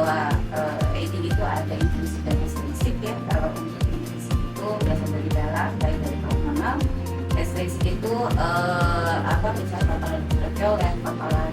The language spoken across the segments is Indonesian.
bahwa AD itu ada intrinsic dan ekstrinsik ya. Kalau untuk intrinsic itu biasa dari dalam, baik dari hormonal. Ekstrinsik itu misalnya paparan bronkial dan paparan.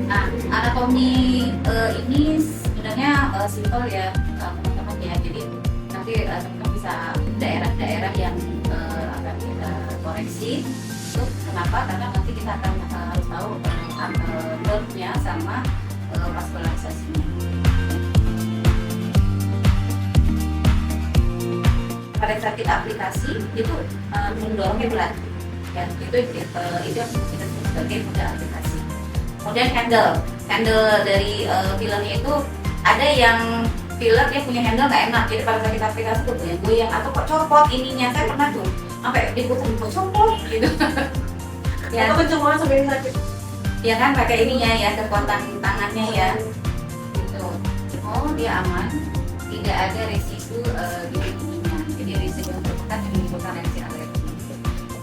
Nah, anatomi ini sebenarnya simpel ya teman-teman ya. Jadi nanti teman-teman bisa daerah-daerah yang akan kita koreksi. Itu kenapa? Karena nanti kita akan harus tahu nerve-nya sama vaskularisasinya. Pada saat kita aplikasi itu mendorongnya berat, ya itu yang kita sebut sebagai modal aplikasi. Kemudian handle dari fillernya itu ada yang filler dia punya handle nggak enak, jadi pada saat kita aplikasi tuh goyang atau kok copot ininya. Saya pernah tuh sampai diputar kok copot gitu. Ya, atau kenceng banget sampai sakit. Ya kan pakai ininya ya, kekuatan tangannya ya. Gitu. Oh dia aman, tidak ada residu di ininya. Jadi residu yang terbuka menimbulkan reaksi alergi.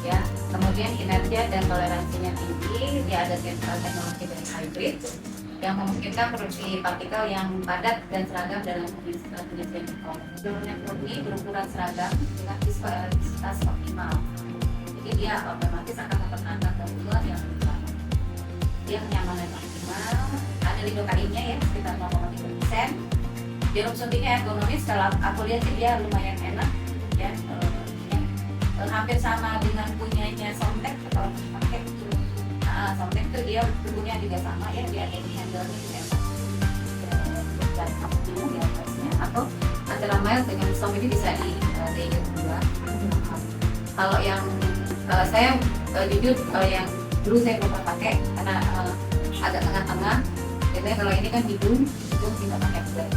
Ya. Kemudian kinerja dan toleransinya tinggi, dia ada teknologi dari hybrid yang memungkinkan produksi partikel yang padat dan seragam dalam penyelesaian mikron. Jalurnya murni berukuran seragam dengan viskoelastisitas optimal. Jadi dia otomatis akan mempertahankan keunggulan yang sama. Dia kenyamanan maksimal, ada lidokainnya ya sekitar 0,3%. Jarum suntiknya ergonomis, kalau aku lihat sih dia lumayan enak ya. Hampir sama dengan punyanya Somtech atau pakai itu. Somtech itu dia tubuhnya juga sama ya, dia ada handle-nya juga enak. Dan up-nya di atasnya atau antara mild dengan strong ini bisa di layer 2. Kalau yang saya jujur yang dulu saya pernah pakai karena agak tengah-tengah. Biasanya kalau ini kan hidung tidak pakai flat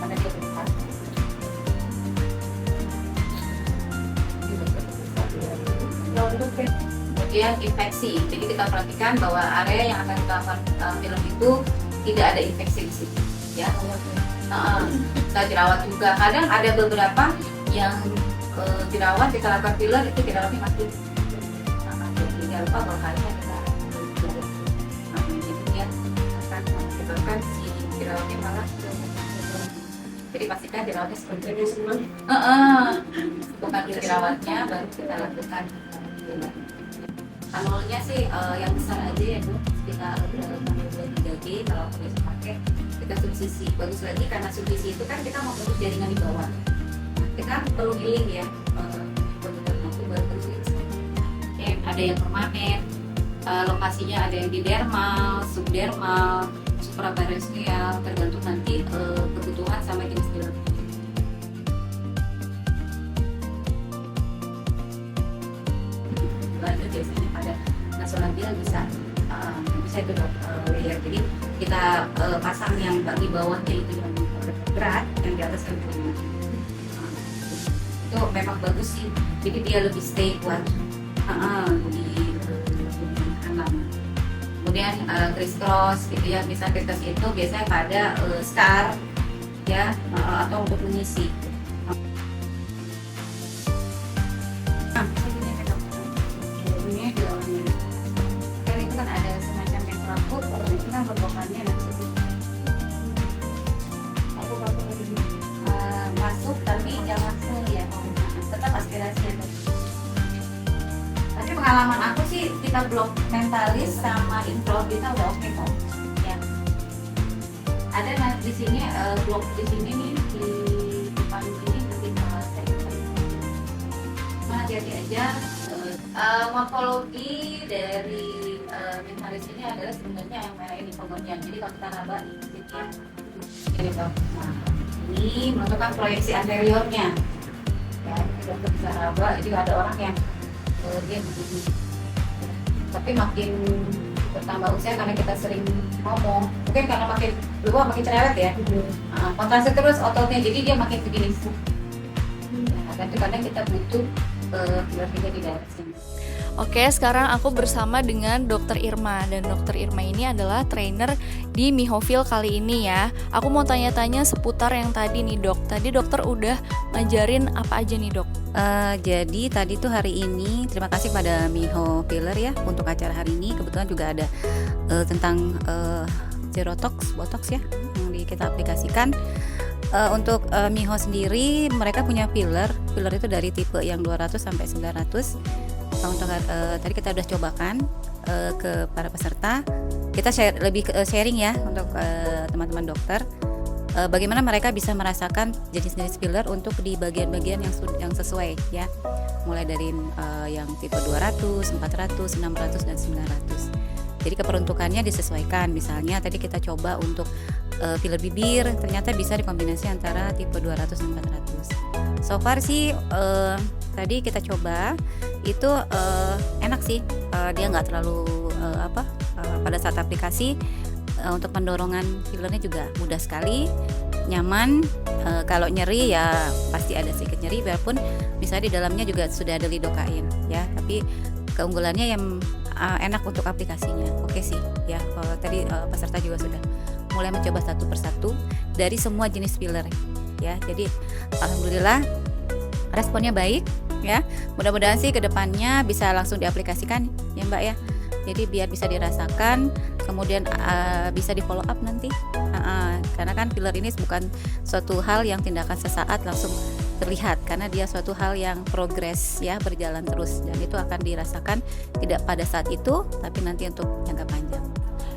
karena dia besar. Kemudian infeksi, jadi kita perhatikan bahwa area yang akan kita lakukan film itu tidak ada infeksi di situ ya. Kita jerawat juga, kadang ada beberapa yang jerawat kita lakukan filler itu jerawatnya masih jadi jangan lupa bahwa kalian kita jadi dia akan menyebabkan si jerawatnya malah jadi pastikan jerawatnya seperti itu. Bukan jerawatnya baru kita lakukan filler. Anulnya sih yang besar aja ya Bu, sekitar 3G kalau bisa pakai kita subsisi. Bagus lagi karena subsisi itu kan kita mau bentuk jaringan di bawah. Kita perlu healing ya, ada yang permanen, lokasinya ada yang di dermal, subdermal, supraparietal, tergantung nanti kebutuhan sama jenis dermal. Itu biasanya pada nasonabil bisa itu layer. Jadi kita pasang yang di bawahnya itu yang berat, yang di atas yang ringan. Itu memang bagus sih, jadi dia lebih stay kuat di kanan. Kemudian crisscross gitu ya, bisa crisscross itu biasanya pada scar ya atau untuk mengisi. Karena itu kan ada semacam yang rambut, itu kan berbokannya nanti masuk tapi jangan full ya, tetap aspirasinya. Tapi pengalaman aku sih kita blok mentalis sama improv kita udah oke kok ya. Ada di sini blok di sini nih di depan sini ketika saya hati-hati aja. Morfologi dari mentalis ini adalah sebenarnya yang merah ini pembagian. Jadi kalau kita raba nih sini ya, ini menentukan proyeksi anteriornya ya, kita bisa raba. Jadi ada orang yang dia begini, tapi makin bertambah usia karena kita sering ngomong, mungkin karena makin luar makin cerewet ya, kontraksi terus ototnya, jadi dia makin begini. Kadang-kadang kita butuh filler di daerah sini. Oke, sekarang aku bersama dengan Dr. Irma, dan Dr. Irma ini adalah trainer di Mihofil kali ini ya. Aku mau tanya-tanya seputar yang tadi nih Dok. Tadi dokter udah ngajarin apa aja nih Dok? Jadi tadi tuh hari ini terima kasih pada Mihofiller ya untuk acara hari ini. Kebetulan juga ada tentang Zerotox, Botox ya yang kita aplikasikan. Untuk Miho sendiri mereka punya filler itu dari tipe yang 200 sampai 900. Untuk tadi kita udah cobakan ke para peserta. Kita lebih sharing ya untuk teman-teman dokter. Bagaimana mereka bisa merasakan jenis-jenis filler untuk di bagian-bagian yang sesuai ya. Mulai dari yang tipe 200, 400, 600 dan 900. Jadi keperuntukannya disesuaikan. Misalnya tadi kita coba untuk filler bibir, ternyata bisa dikombinasi antara tipe 200 dan 400. So far sih tadi kita coba itu enak sih. Dia nggak terlalu pada saat aplikasi. Untuk pendorongan fillernya juga mudah sekali, nyaman. Kalau nyeri ya pasti ada sedikit nyeri, biarpun misalnya di dalamnya juga sudah ada lidokain ya. Tapi keunggulannya yang enak untuk aplikasinya. Oke sih ya. Kalau tadi peserta juga sudah mulai mencoba satu persatu dari semua jenis filler ya. Jadi alhamdulillah responnya baik ya. Mudah-mudahan sih kedepannya bisa langsung diaplikasikan ya Mbak ya. Jadi biar bisa dirasakan, kemudian bisa di follow up nanti. Karena kan filler ini bukan suatu hal yang tindakan sesaat langsung terlihat, karena dia suatu hal yang progres ya, berjalan terus, dan itu akan dirasakan tidak pada saat itu, tapi nanti untuk jangka panjang.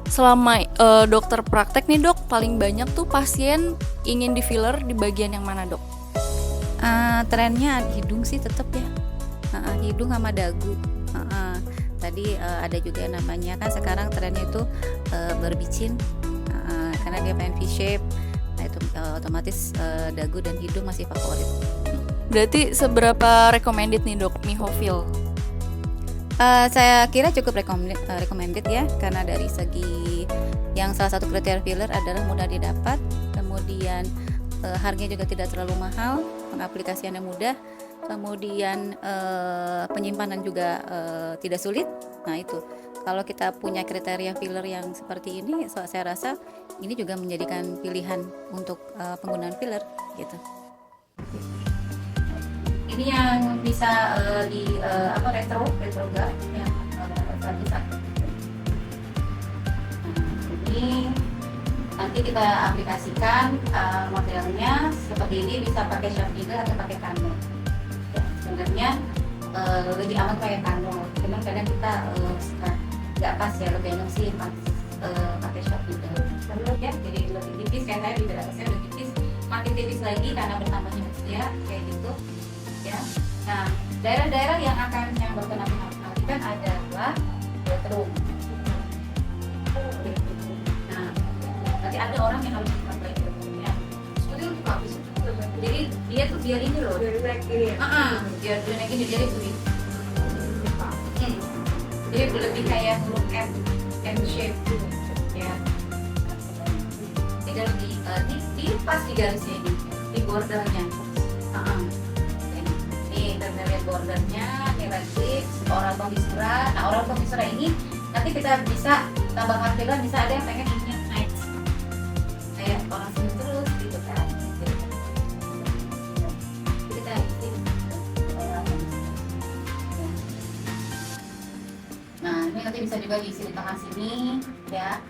Selama dokter praktek nih dok, paling banyak tuh pasien ingin di filler di bagian yang mana dok? Trennya hidung sih tetap ya, hidung sama dagu. Tadi ada juga namanya kan sekarang trennya itu berbicin, karena dia pengen V-shape. Nah itu otomatis dagu dan hidung masih favorit. Berarti seberapa recommended nih dok Mihofil? Saya kira cukup recommended ya, karena dari segi yang salah satu kriteria filler adalah mudah didapat, kemudian harganya juga tidak terlalu mahal, pengaplikasiannya mudah, kemudian penyimpanan juga tidak sulit. Nah itu kalau kita punya kriteria filler yang seperti ini, saya rasa ini juga menjadikan pilihan untuk penggunaan filler gitu. Ini yang bisa di retrograd yang bisa. Ini nanti kita aplikasikan modelnya seperti ini, bisa pakai short filler atau pakai kanul. Ya, sebenarnya lebih aman pakai kanul, cuman kadang kita suka nggak pas ya, lebih enak sih pakai short filler. Ya, jadi lebih tipis, kayak saya di dalam saya lebih tipis, makin tipis lagi karena bertambahnya usia kayak gitu. Ya. Nah, daerah-daerah yang dokter nanti aplikasikan adalah bedroom. Nah, nanti ada orang yang harus pakai bedroomnya. Seperti untuk apa sih? Jadi dia tuh biar ini loh. Biar naik ini ya. Biar naik ini jadi lebih. Jadi lebih kayak huruf M shape ya. Jadi di pas di garisnya ini, di bordernya. Kita lihat bordernya, relatif, oral viscera. Nah, oral viscera ini nanti kita bisa tambahkan filler, bisa ada yang pengen ininya naik kayak orang senyum terus gitu kan. Jadi kita nah ini nanti bisa juga diisi di tengah sini ya.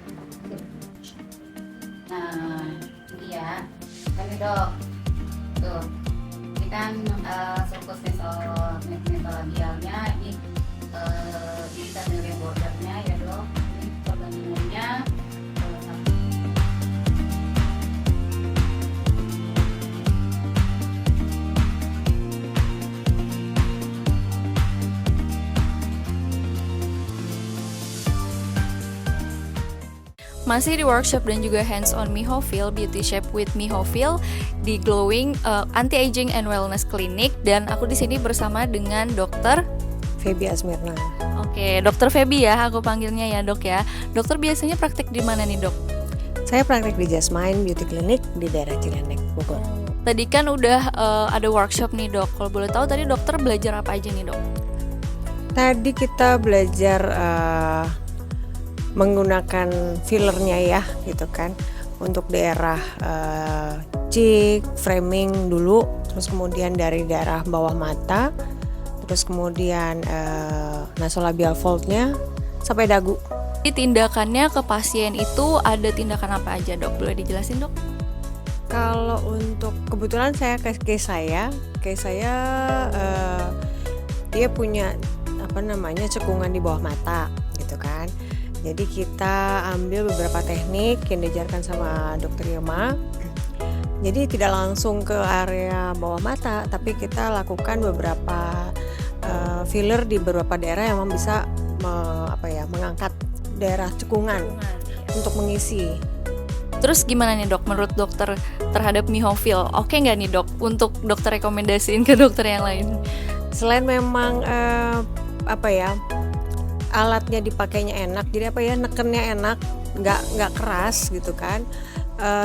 Nah ini ya, kan dok tuh kan sulcus nasolabialnya ini kita dari bordernya ya dok, ini perbandingannya Masih di workshop dan juga hands-on Mihofil Beauty Shape with Mihofil di Glowing Anti-Aging and Wellness Clinic, dan aku di sini bersama dengan Dokter Feby Asmirna. Oke, Dokter Feby ya, aku panggilnya ya dok ya. Dokter biasanya praktik di mana nih dok? Saya praktek di Jasmine Beauty Clinic di daerah Cilendek, Bogor. Tadi kan udah ada workshop nih dok. Kalau boleh tahu tadi dokter belajar apa aja nih dok? Tadi kita belajar menggunakan fillernya ya gitu kan, untuk daerah cheek, framing dulu, terus kemudian dari daerah bawah mata, terus kemudian nasolabial foldnya sampai dagu. Di tindakannya ke pasien itu ada tindakan apa aja dok? Boleh dijelasin dok? Kalau untuk kebetulan saya case saya dia punya cekungan di bawah mata gitu kan. Jadi kita ambil beberapa teknik yang diajarkan sama dokter Irma. Jadi tidak langsung ke area bawah mata, tapi kita lakukan beberapa filler di beberapa daerah yang memang bisa mengangkat daerah cekungan untuk mengisi. Terus gimana nih dok menurut dokter terhadap Mihofil? Oke nggak nih dok untuk dokter rekomendasiin ke dokter yang lain? Selain memang alatnya dipakainya enak, jadi nekennya enak, nggak keras gitu kan.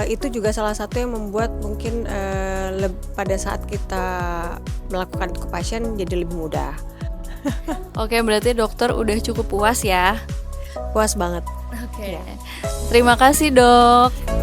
Itu juga salah satu yang membuat mungkin pada saat kita melakukan ke pasien jadi lebih mudah. Oke, berarti dokter udah cukup puas ya? Puas banget. Oke. Terima kasih dok.